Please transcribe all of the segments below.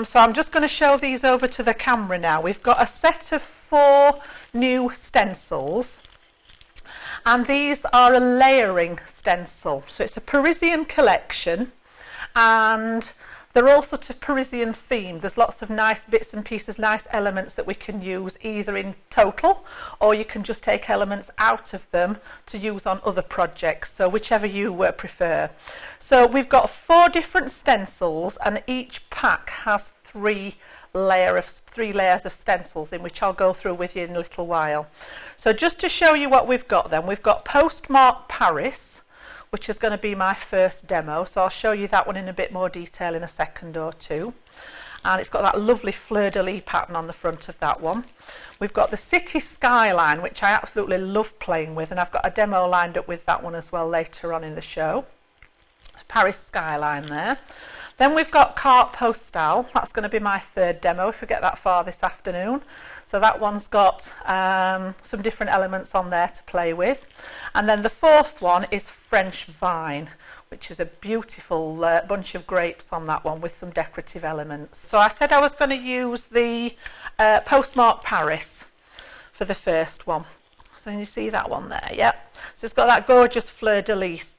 So I'm just going to show these over to the camera now. We've got a set of 4 new stencils, and these are a layering stencil. So it's a Parisian collection, and they're all sort of Parisian themed. There's lots of nice bits and pieces, nice elements that we can use either in total, or you can just take elements out of them to use on other projects, so whichever you prefer. So we've got 4 different stencils, and each pack has 3 layers of stencils in, which I'll go through with you in a little while. So just to show you what we've got then, we've got Postmark Paris, which is going to be my first demo, so I'll show you that one in a bit more detail in a second or two. And it's got that lovely fleur-de-lis pattern on the front of that one. We've got the City Skyline, which I absolutely love playing with, and I've got a demo lined up with that one as well later on in the show. Paris Skyline there. Then we've got Carte Postale. That's going to be my third demo if we get that far this afternoon. So that one's got some different elements on there to play with. And then the fourth one is French Vine, which is a beautiful bunch of grapes on that one with some decorative elements. So I said I was going to use the Postmark Paris for the first one. So you see that one there, yep. So it's got that gorgeous fleur-de-lis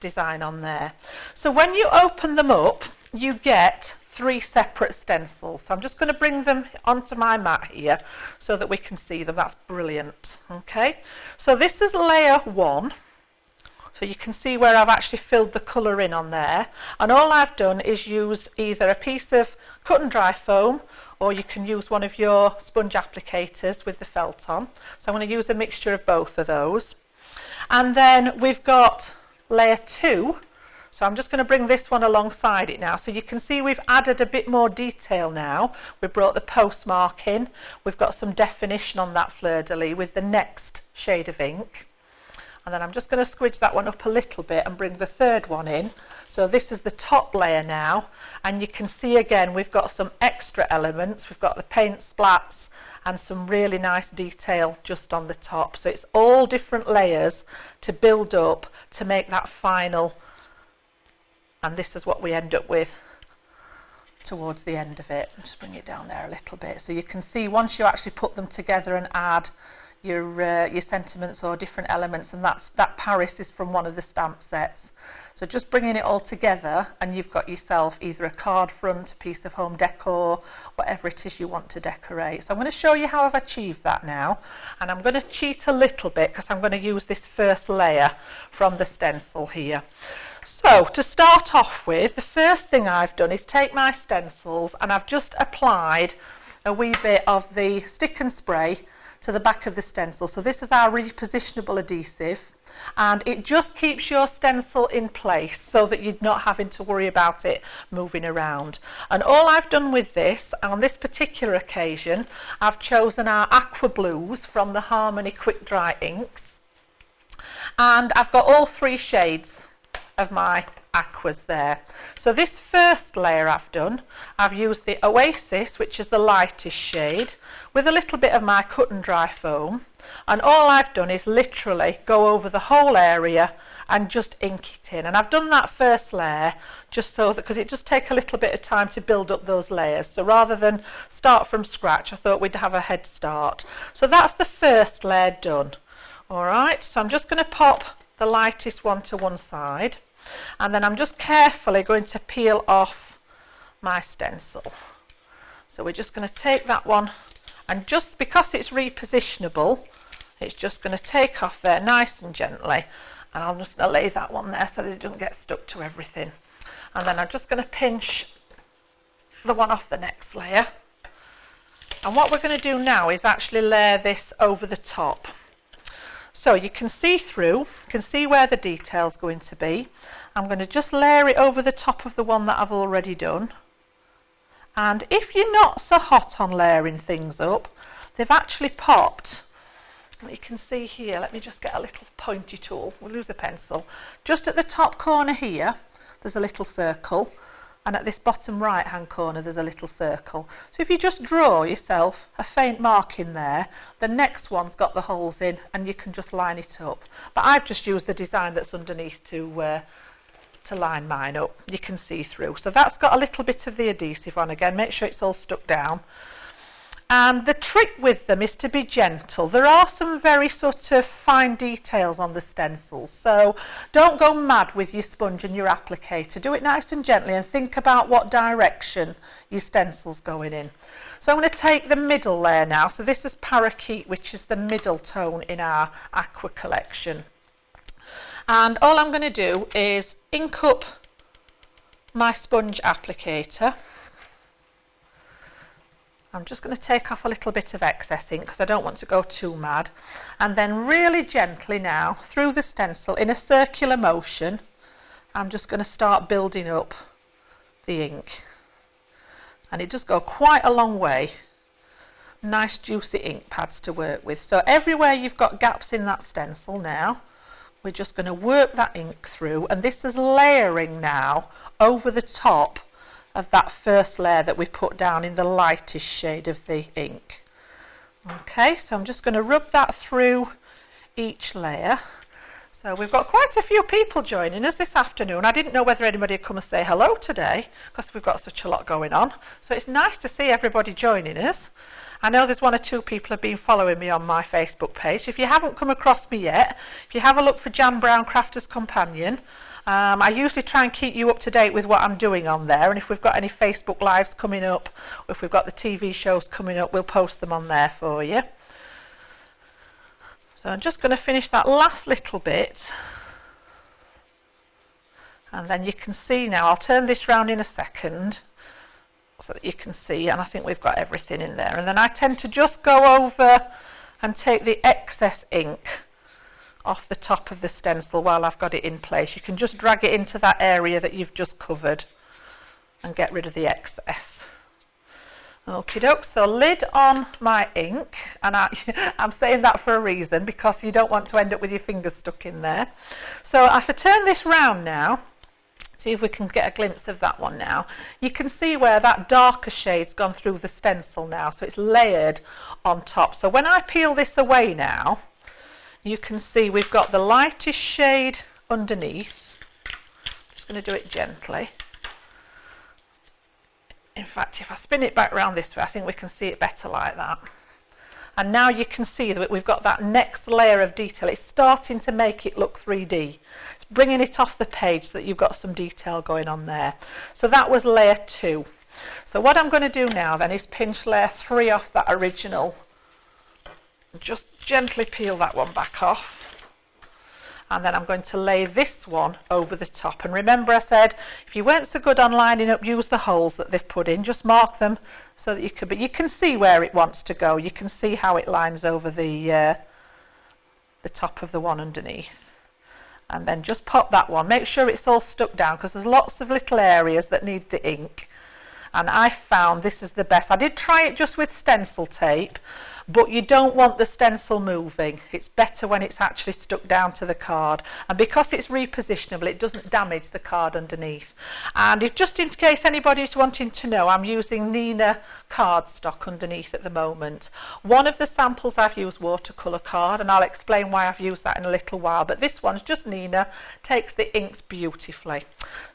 design on there. So when you open them up, you get 3 separate stencils. So I'm just going to bring them onto my mat here so that we can see them. That's brilliant. Okay, so this is layer 1. So you can see where I've actually filled the colour in on there, and all I've done is use either a piece of cut and dry foam, or you can use one of your sponge applicators with the felt on. So I'm going to use a mixture of both of those. And then we've got layer 2, so I'm just going to bring this one alongside it now, so you can see we've added a bit more detail now. We've brought the postmark in, we've got some definition on that fleur-de-lis with the next shade of ink, and then I'm just going to squidge that one up a little bit and bring the third one in. So this is the top layer now, and you can see again we've got some extra elements. We've got the paint splats and some really nice detail just on the top. So it's all different layers to build up to make that final, and this is what we end up with towards the end of it. Just bring it down there a little bit so you can see once you actually put them together and add your sentiments or different elements, and that Paris is from one of the stamp sets. So just bringing it all together and you've got yourself either a card front, a piece of home decor, whatever it is you want to decorate. So I'm going to show you how I've achieved that now, and I'm going to cheat a little bit because I'm going to use this first layer from the stencil here. So to start off with, the first thing I've done is take my stencils and I've just applied a wee bit of the stick and spray to the back of the stencil. So this is our repositionable adhesive, and it just keeps your stencil in place so that you're not having to worry about it moving around. And all I've done with this, on this particular occasion, I've chosen our aqua blues from the Harmony Quick Dry inks, and I've got all 3 shades of my aquas there. So this first layer I've used the Oasis, which is the lightest shade, with a little bit of my cut and dry foam, and all I've done is literally go over the whole area and just ink it in. And I've done that first layer just so that, because it does take a little bit of time to build up those layers, so rather than start from scratch I thought we'd have a head start. So that's the first layer done. Alright, so I'm just going to pop the lightest one to one side, and then I'm just carefully going to peel off my stencil. So we're just going to take that one, and just because it's repositionable, it's just going to take off there nice and gently, and I'm just going to lay that one there so that it doesn't get stuck to everything. And then I'm just going to pinch the one off the next layer, and what we're going to do now is actually layer this over the top. So you can see through, can see where the detail's going to be. I'm going to just layer it over the top of the one that I've already done. And if you're not so hot on layering things up, they've actually popped. You can see here, let me just get a little pointy tool, we'll use a pencil. Just at the top corner here, there's a little circle, and at this bottom right hand corner there's a little circle. So if you just draw yourself a faint mark in there, the next one's got the holes in and you can just line it up. But I've just used the design that's underneath to to line mine up. You can see through. So that's got a little bit of the adhesive on again. Make sure it's all stuck down. And the trick with them is to be gentle. There are some very sort of fine details on the stencils, so don't go mad with your sponge and your applicator. Do it nice and gently and think about what direction your stencil's going in. So I'm going to take the middle layer now. So this is Parakeet, which is the middle tone in our aqua collection. And all I'm going to do is ink up my sponge applicator. I'm just going to take off a little bit of excess ink because I don't want to go too mad. And then really gently now through the stencil in a circular motion, I'm just going to start building up the ink. And it does go quite a long way. Nice juicy ink pads to work with. So everywhere you've got gaps in that stencil now, we're just going to work that ink through. And this is layering now over the top of that first layer that we put down in the lightest shade of the ink. Okay, so I'm just going to rub that through each layer. So we've got quite a few people joining us this afternoon. I didn't know whether anybody would come and say hello today because we've got such a lot going on. So it's nice to see everybody joining us. I know there's 1 or 2 people who have been following me on my Facebook page. If you haven't come across me yet, if you have a look for Jan Brown Crafter's Companion, I usually try and keep you up to date with what I'm doing on there, and if we've got any Facebook Lives coming up, or if we've got the TV shows coming up, we'll post them on there for you. So I'm just going to finish that last little bit, and then you can see now, I'll turn this round in a second so that you can see, and I think we've got everything in there. And then I tend to just go over and take the excess ink off the top of the stencil while I've got it in place. You can just drag it into that area that you've just covered and get rid of the excess. Okie doke, so lid on my ink, and I'm saying that for a reason because you don't want to end up with your fingers stuck in there. So if I turn this round now, see if we can get a glimpse of that one now. You can see where that darker shade's gone through the stencil now, so it's layered on top. So when I peel this away now, you can see we've got the lightest shade underneath. I'm just going to do it gently. In fact, if I spin it back around this way, I think we can see it better like that. And now you can see that we've got that next layer of detail. It's starting to make it look 3D. It's bringing it off the page so that you've got some detail going on there. So that was layer 2. So what I'm going to do now then is pinch layer 3 off that original. Just gently peel that one back off. And then I'm going to lay this one over the top. And remember I said, if you weren't so good on lining up, use the holes that they've put in. Just mark them so that you can, but you can see where it wants to go. You can see how it lines over the top of the one underneath. And then just pop that one. Make sure it's all stuck down because there's lots of little areas that need the ink. And I found this is the best. I did try it just with stencil tape, but you don't want the stencil moving. It's better when it's actually stuck down to the card. And because it's repositionable, it doesn't damage the card underneath. And if just in case anybody's wanting to know, I'm using Nina cardstock underneath at the moment. One of the samples I've used watercolour card, and I'll explain why I've used that in a little while. But this one's just Nina, takes the inks beautifully.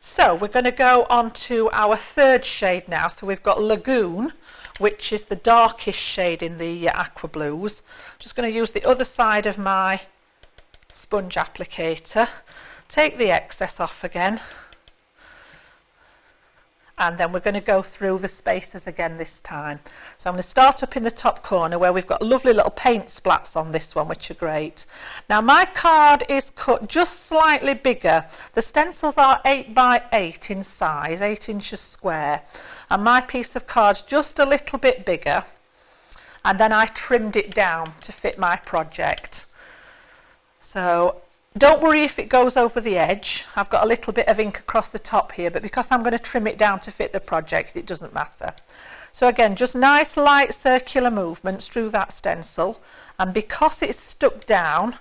So we're going to go on to our third shade now. So we've got Lagoon, which is the darkest shade in the aqua blues. I'm just going to use the other side of my sponge applicator, take the excess off again, and then we're going to go through the spaces again this time. So I'm going to start up in the top corner where we've got lovely little paint splats on this one, which are great. Now my card is cut just slightly bigger. The stencils are 8 by 8 in size, 8 inches square, and my piece of card's just a little bit bigger, and then I trimmed it down to fit my project. So don't worry if it goes over the edge. I've got a little bit of ink across the top here, but because I'm going to trim it down to fit the project, it doesn't matter. So again, just nice light circular movements through that stencil, and because it's stuck down,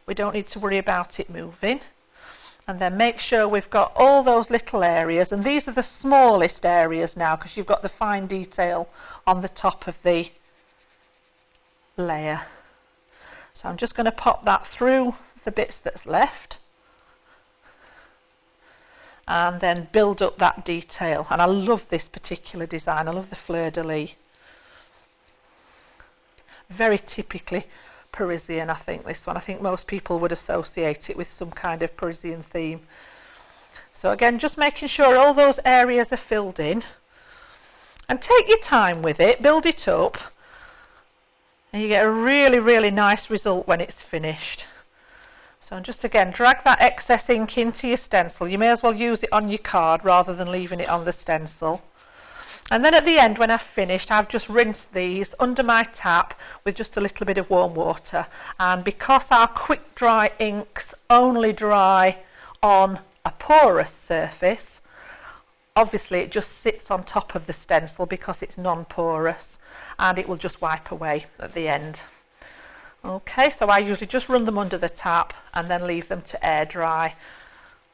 we don't need to worry about it moving. And then make sure we've got all those little areas, and these are the smallest areas now because you've got the fine detail on the top of the layer. So I'm just going to pop that through the bits that's left, and then build up that detail. And I love this particular design. I love the fleur-de-lis. Very typically Parisian, I think, this one. I think most people would associate it with some kind of Parisian theme. So again, just making sure all those areas are filled in, and take your time with it, build it up, and you get a really, really nice result when it's finished. So just again, drag that excess ink into your stencil. You may as well use it on your card rather than leaving it on the stencil. And then at the end, when I've finished, I've just rinsed these under my tap with just a little bit of warm water. And because our quick dry inks only dry on a porous surface, obviously it just sits on top of the stencil because it's non-porous, and it will just wipe away at the end. Okay, so I usually just run them under the tap and then leave them to air dry.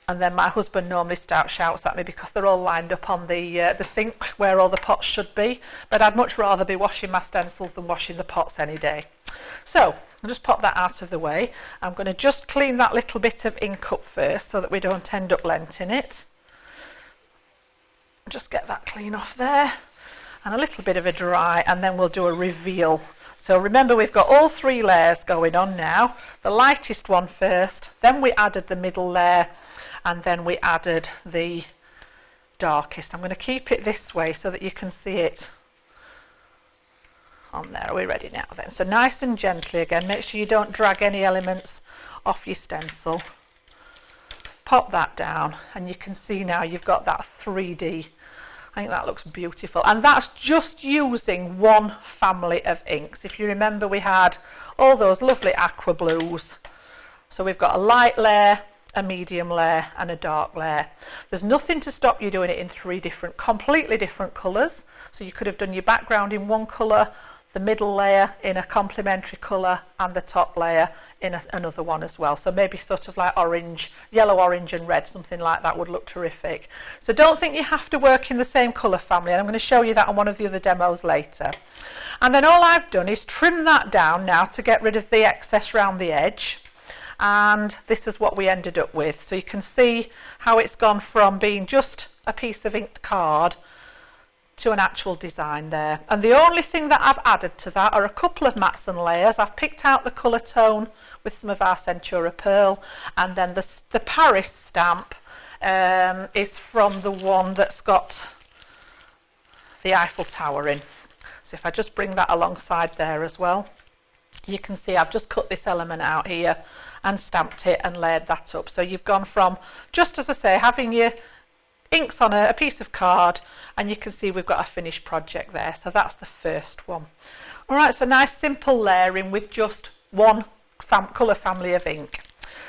And then my husband normally shouts at me because they're all lined up on the sink where all the pots should be. But I'd much rather be washing my stencils than washing the pots any day. So I'll just pop that out of the way. I'm going to just clean that little bit of ink up first so that we don't end up lenting it. Just get that clean off there. And a little bit of a dry, and then we'll do a reveal. So remember, we've got all three layers going on now. The lightest one first, then we added the middle layer, and then we added the darkest. I'm going to keep it this way so that you can see it on there. Are we ready now then? So nice and gently again, make sure you don't drag any elements off your stencil. Pop that down, and you can see now you've got that 3D. I think that looks beautiful, and that's just using one family of inks. If you remember, we had all those lovely aqua blues. So we've got a light layer, a medium layer, and a dark layer. There's nothing to stop you doing it in three completely different colours. So you could have done your background in one colour, the middle layer in a complementary colour, and the top layer in another one as well. So maybe sort of like orange, yellow, orange and red, something like that would look terrific. So don't think you have to work in the same colour family, and I'm going to show you that on one of the other demos later. And then all I've done is trim that down now to get rid of the excess round the edge. And this is what we ended up with. So you can see how it's gone from being just a piece of inked card to an actual design there. And the only thing that I've added to that are a couple of mats and layers. I've picked out the colour tone with some of our Centura Pearl, and then the Paris stamp is from the one that's got the Eiffel Tower in. So if I just bring that alongside there as well, you can see I've just cut this element out here and stamped it and layered that up. So you've gone from, just as I say, having your inks on a piece of card, and you can see we've got a finished project there. So that's the first one. All right, so nice simple layering with just one colour family of ink.